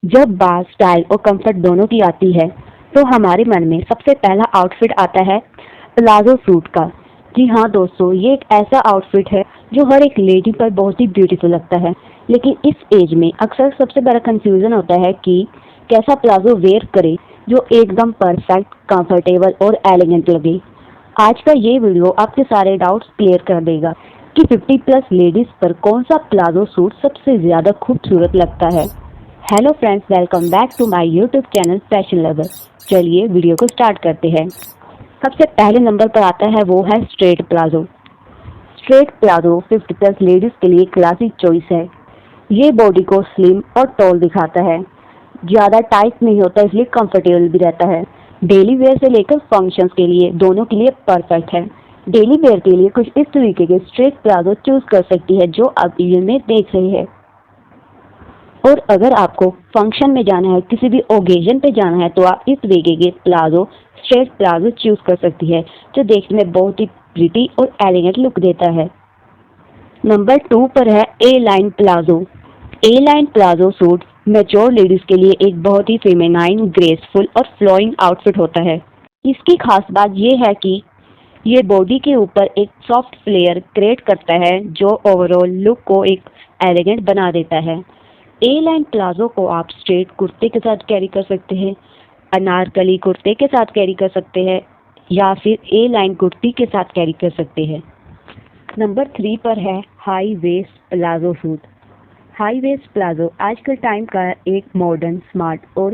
जब बात स्टाइल और कंफर्ट दोनों की आती है तो हमारे मन में सबसे पहला आउटफिट आता है प्लाजो सूट का। जी हाँ दोस्तों, ये एक ऐसा आउटफिट है जो हर एक लेडी पर बहुत ही ब्यूटीफुल लगता है। लेकिन इस एज में अक्सर सबसे बड़ा कंफ्यूजन होता है कि कैसा प्लाजो वेयर करे जो एकदम परफेक्ट, कंफर्टेबल और एलिगेंट लगे। आज का ये वीडियो आपके सारे डाउट्स क्लियर कर देगा कि 50 प्लस लेडीज पर कौन सा प्लाजो सूट सबसे ज़्यादा खूबसूरत लगता है। Hello friends, welcome back to my YouTube channel fashion lover. चलिए वीडियो को स्टार्ट करते हैं। सबसे पहले नंबर पर आता है वो है straight palazzo. Straight palazzo 50 plus ladies के लिए क्लासिक चॉइस है। ये बॉडी को स्लिम और टॉल दिखाता है, ज़्यादा टाइट नहीं होता, इसलिए कंफर्टेबल भी रहता है। डेली वेयर से लेकर फंक्शंस के लिए दोनों के लिए परफेक्ट है। डेली वेयर के लिए कुछ इस तरीके के स्ट्रेट प्लाजो चूज कर सकती है जो आप वीडियो में देख रहे हैं। और अगर आपको फंक्शन में जाना है, किसी भी ओकेजन पे जाना है, तो आप इस तरीके के प्लाजो, स्ट्रेट प्लाजो चूज कर सकती है जो देखने में बहुत ही प्रिटी और एलिगेंट लुक देता है। नंबर 2 पर है A line palazzo. A line palazzo suit mature ladies के लिए एक बहुत ही फेमिनाइन, ग्रेसफुल और फ्लोइंग आउटफिट होता है। इसकी खास बात यह है कि ये बॉडी के ऊपर एक सॉफ्ट फ्लेयर क्रिएट करता है जो ओवरऑल लुक को एक एलिगेंट बना देता है। ए लाइन प्लाजो को आप स्ट्रेट कुर्ते के साथ कैरी कर सकते हैं, अनारकली कुर्ते के साथ कैरी कर सकते हैं या फिर ए लाइन कुर्ती के साथ कैरी कर सकते हैं। नंबर 3 पर है high waist palazzo suit. High waist palazzo आजकल टाइम का एक मॉडर्न, स्मार्ट और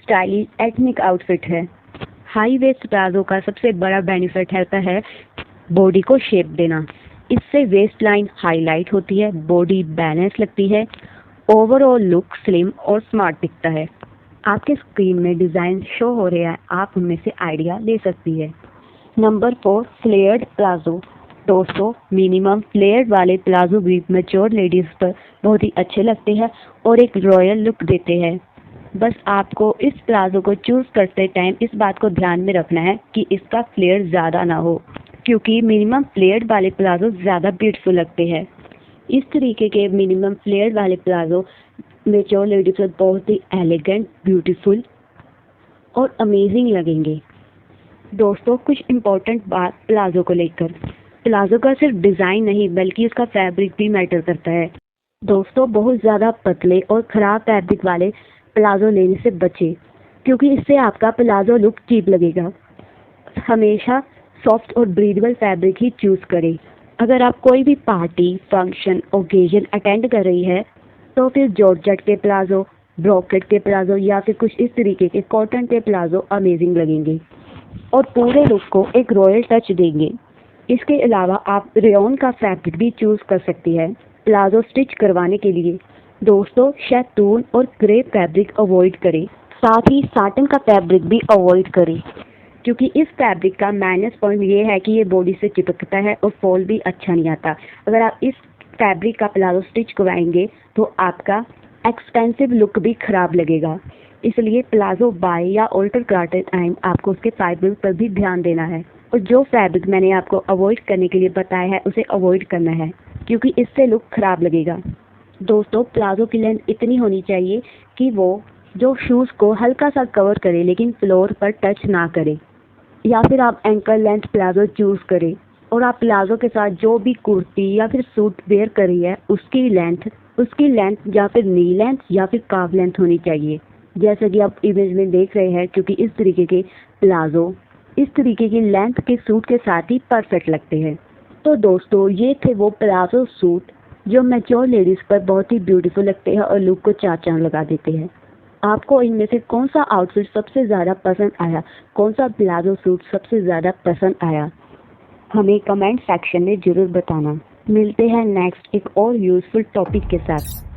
स्टाइलिश एथनिक आउटफिट है। हाई वेस्ट प्लाजो का सबसे बड़ा बेनिफिट होता है बॉडी को शेप देना। इससे वेस्ट लाइन हाईलाइट होती है, बॉडी बैलेंस लगती है, ओवरऑल लुक स्लिम और स्मार्ट दिखता है। आपके स्क्रीन में डिज़ाइन शो हो रहा है, आप उनमें से आइडिया ले सकती है। Number 4 flared palazzo. दोस्तों, मिनिमम फ्लेयर्ड वाले प्लाजो भी मैच्योर लेडीज़ पर बहुत ही अच्छे लगते हैं और एक रॉयल लुक देते हैं। बस आपको इस प्लाजो को चूज़ करते टाइम इस बात को ध्यान में रखना है कि इसका फ्लेयर ज़्यादा ना हो, क्योंकि मिनिमम फ्लेयर्ड वाले प्लाजो ज़्यादा ब्यूटीफुल लगते हैं। इस तरीके के मिनिमम फ्लेयर वाले प्लाजो मैच्योर लेडीज पर बहुत ही एलिगेंट, ब्यूटीफुल और अमेजिंग लगेंगे। दोस्तों, कुछ इम्पोर्टेंट बात प्लाजो को लेकर। प्लाजो का सिर्फ डिज़ाइन नहीं बल्कि उसका फैब्रिक भी मैटर करता है। दोस्तों, बहुत ज़्यादा पतले और ख़राब फैब्रिक वाले प्लाजो लेने से बचें, क्योंकि इससे आपका प्लाजो लुक चीप लगेगा। हमेशा सॉफ्ट और ब्रीदेबल फैब्रिक ही चूज़ करें। अगर आप कोई भी पार्टी, फंक्शन, ओकेजन अटेंड कर रही है तो फिर जॉर्जेट के प्लाजो, ब्रोकेट के प्लाजो या फिर कुछ इस तरीके के कॉटन के प्लाजो अमेजिंग लगेंगे और पूरे लुक को एक रॉयल टच देंगे। इसके अलावा आप रेयॉन का फैब्रिक भी चूज़ कर सकती है प्लाजो स्टिच करवाने के लिए। दोस्तों, शैतून और क्रेप फैब्रिक अवॉइड करें, साथ ही साटन का फैब्रिक भी अवॉइड करें, क्योंकि इस फैब्रिक का माइनस पॉइंट ये है कि ये बॉडी से चिपकता है और फॉल भी अच्छा नहीं आता। अगर आप इस फैब्रिक का प्लाजो स्टिच करवाएंगे तो आपका एक्सपेंसिव लुक भी ख़राब लगेगा। इसलिए प्लाजो बाय या ऑल्टर कराते टाइम आपको उसके फैब्रिक पर भी ध्यान देना है और जो फैब्रिक मैंने आपको अवॉइड करने के लिए बताया है उसे अवॉइड करना है, क्योंकि इससे लुक ख़राब लगेगा। दोस्तों, प्लाजो की लेंथ इतनी होनी चाहिए कि वो जो शूज़ को हल्का सा कवर करे लेकिन फ्लोर पर टच ना करे। या फिर आप एंकल लेंथ प्लाजो चूज़ करें और आप प्लाजो के साथ जो भी कुर्ती या फिर सूट वेयर करी है उसकी लेंथ या फिर नी लेंथ या फिर काफ लेंथ होनी चाहिए, जैसा कि आप इमेज में देख रहे हैं, क्योंकि इस तरीके के प्लाजो इस तरीके की लेंथ के सूट के साथ ही परफेक्ट लगते हैं। तो दोस्तों, ये थे वो प्लाजो सूट जो मैच्योर लेडीज़ पर बहुत ही ब्यूटीफुल लगते हैं और लुक को चार चांद लगा देते हैं। आपको इनमें से कौन सा आउटफिट सबसे ज़्यादा पसंद आया, कौन सा प्लाजो सूट सबसे ज़्यादा पसंद आया, हमें कमेंट सेक्शन में ज़रूर बताना। मिलते हैं नेक्स्ट एक और यूज़फुल टॉपिक के साथ।